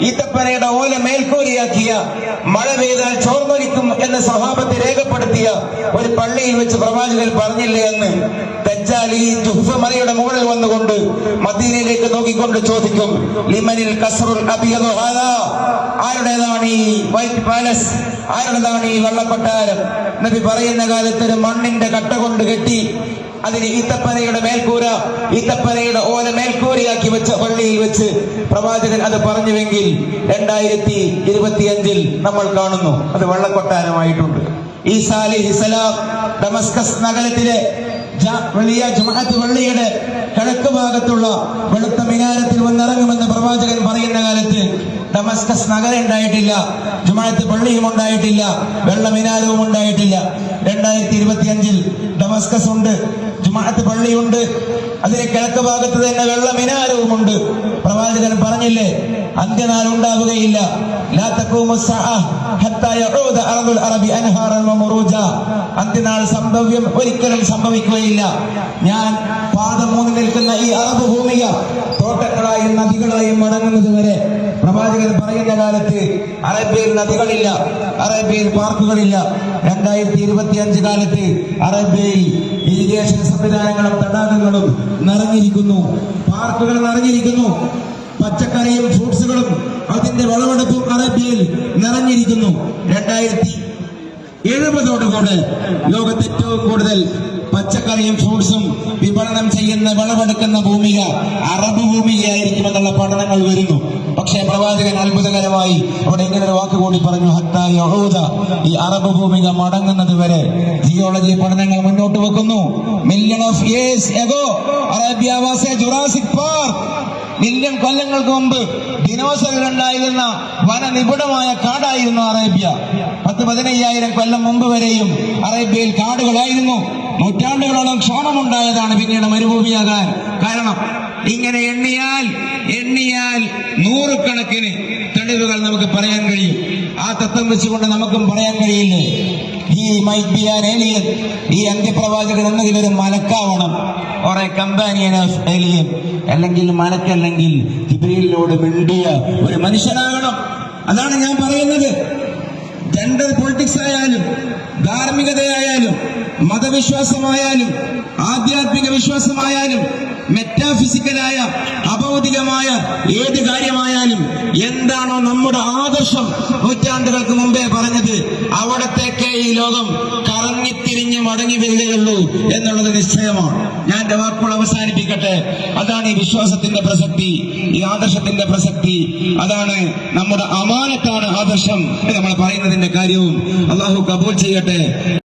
ഈത്തപ്പനയുടെ ഓല മേൽക്കൂരിയാക്കിയ, മഴ പെയ്താൽ ചോർന്നൊലിക്കും എന്ന് സ്വഹാബത്തെ രേഖപ്പെടുത്തിയ ഒരു പള്ളിയിൽ വെച്ച് പ്രവാചകൻ പറഞ്ഞില്ലേ എന്ന് ദജ്ജാൽ ഈ ജുഹ്ഫ മലയുടെ മുകളിൽ വന്നുകൊണ്ട് മദീനയിലേക്ക് നോക്കിക്കൊണ്ട് ചോദിക്കും, ലിമനിൽ ഖസ്റുൽ അബിയദു ഹാദാ, ആരുടേതാണ് ഈ വൈറ്റ് പാലസ്, ആരുടേതാണ് ഈ വെള്ളക്കൊട്ടാരം? നബി പറയുന്ന കാലത്ത് ഒരു മണ്ണിന്റെ കട്ട കൊണ്ട് കെട്ടി അതിന് ഈത്തപ്പനയുടെ മേൽക്കൂര, ഈത്തപ്പനയുടെ ഓല മേൽക്കൂരയാക്കി വെച്ച പള്ളിയിൽ വെച്ച് പ്രവാചകൻ അത് പറഞ്ഞുവെങ്കിൽ 2025 നമ്മൾ കാണുന്നു അത് വെള്ളക്കൊട്ടാരമായിട്ടുണ്ട്. ഈസാ അലൈഹിസ്സലാം ഡമസ്കസ് നഗരത്തിലെ വലിയ ജുമുഅത്ത് പള്ളിയുടെ കിഴക്ക് ഭാഗത്തുള്ള വെളുത്ത മിനാരത്തിൽ വന്നിറങ്ങുമെന്ന് പ്രവാചകൻ പറയുന്ന കാലത്ത് ഡമസ്കസ് നഗരം ഉണ്ടായിട്ടില്ല, ജുമുഅത്ത് പള്ളിയും ഉണ്ടായിട്ടില്ല, വെള്ള മിനാരവും ഉണ്ടായിട്ടില്ല. 2025 ഡമസ്കസ് ഉണ്ട്, ജുമുഅത്ത് പള്ളിയുണ്ട്, അതിന് കിഴക്ക് ഭാഗത്ത് തന്നെ വെള്ള മിനാരവുമുണ്ട്. പ്രവാചകൻ പറഞ്ഞില്ലേ, അന്ത്യനാൾ ഉണ്ടാവുകയില്ല, ലാ തഖൂമു സ്സഅ ഹത്താ യഊദ അർദുൽ അറബി അൻഹാറൻ വമുറൂജ, അന്ത്യനാൾ സംഭവ്യം ഒരിക്കലും സംഭവിക്കുകയില്ല. ഞാൻ പാദം മൂന്ന് നിൽക്കുന്ന ഈ അറബ് ഭൂമിക തോട്ടങ്ങളായും നദികളായും മടങ്ങുന്നത് വരെ പ്രവാചകൻ പറയുന്ന കാലത്ത് അറേബ്യയിൽ നദികളില്ല, അറേബ്യയിൽ പാർക്കുകളില്ല. 2025 കാലത്ത് അറേബ്യയിൽ ഇറിഗേഷൻ സംവിധാനങ്ങളും തടാകങ്ങളും നിറഞ്ഞിരിക്കുന്നു, പാർക്കുകൾ നിറഞ്ഞിരിക്കുന്നു, പച്ചക്കറിയും ഫ്രൂട്ട്സുകളും അതിന്റെ വിളവെടുപ്പും അറേബ്യയിൽ നിറഞ്ഞിരിക്കുന്നു. 2070 ലോകത്ത് ഏറ്റവും കൂടുതൽ പച്ചക്കറിയും ഫ്രൂട്ട്സും വിപണനം ചെയ്യുന്ന വിളവെടുക്കുന്ന ഭൂമിക അറബ് ഭൂമികയായിരിക്കുമെന്നുള്ള പഠനങ്ങൾ വരുന്നു. പക്ഷേ പ്രവാചകൻ അത്ഭുതകരമായി അവിടെ ഇങ്ങനെ ഒരു വാക്ക് കൂടി പറഞ്ഞു, ഹത്താ യഊദ, ഈ അറബ് ഭൂമിക മടങ്ങുന്നത് വരെ. ജിയോളജി പഠനങ്ങൾ മുന്നോട്ട് വെക്കുന്നു. Million of years ago Arabia was A Jurassic park. Million കൊല്ലങ്ങൾക്ക് മുമ്പ് ദിനോസറുകൾ ഉണ്ടായിരുന്ന വനനിപുണമായ കാടായിരുന്നു അറേബ്യ. 10-15,000 കൊല്ലം മുമ്പ് വരെയും അറേബ്യയിൽ കാടുകളായിരുന്നു. നൂറ്റാണ്ടുകളോളം ക്ഷാമമുണ്ടായതാണ് പിന്നീട് മരുഭൂമിയാകാൻ കാരണം. ഇങ്ങനെ എണ്ണിയാൽ നൂറുകണക്കിന് തെളിവുകൾ നമുക്ക് പറയാൻ കഴിയും. ആ തത്വം വെച്ചുകൊണ്ട് നമുക്കും പറയാൻ കഴിയില്ലേ, ഈ മൈറ്റ് ബി ആൻ ഏലിയൻ, ഈ അന്ത്യപ്രവാചകൻ എന്നതിലൊരു മലക്കാവണം, കുറെ കമ്പാനിയൻ ഓഫ് ഏലിയൻ, അല്ലെങ്കിൽ മലക്കല്ലെങ്കിൽ ജിബ്രീലിനോട് മിണ്ടിയ ഒരു മനുഷ്യനാകണം. അതാണ് ഞാൻ പറയുന്നത്. ജെൻഡർ പൊളിറ്റിക്സ് ആയാലും ധാർമ്മികതയായാലും മതവിശ്വാസമായാലും ആധ്യാത്മിക വിശ്വാസമായാലും മെറ്റാഫിസിക്കലായ അഭൗതികമായ ഏത് കാര്യമായാലും എന്താണോ നമ്മുടെ ആദർശം നൂറ്റാണ്ടുകൾക്ക് മുമ്പേ പറഞ്ഞത്, അവിടത്തേക്ക് ഈ ലോകം കറങ്ങിത്തിരിഞ്ഞ് മടങ്ങി വരികയുള്ളൂ എന്നുള്ളത് നിശ്ചയമാണ്. ഞാൻ എന്റെ വാക്കുകൾ അവസാനിപ്പിക്കട്ടെ. അതാണ് ഈ വിശ്വാസത്തിന്റെ പ്രസക്തി, ഈ ആദർശത്തിന്റെ പ്രസക്തി. അതാണ് നമ്മുടെ അമാനത്താണ് ആദർശം നമ്മൾ പറയുന്നതിന്റെ കാര്യവും. അള്ളാഹു കബൂൽ ചെയ്യട്ടെ.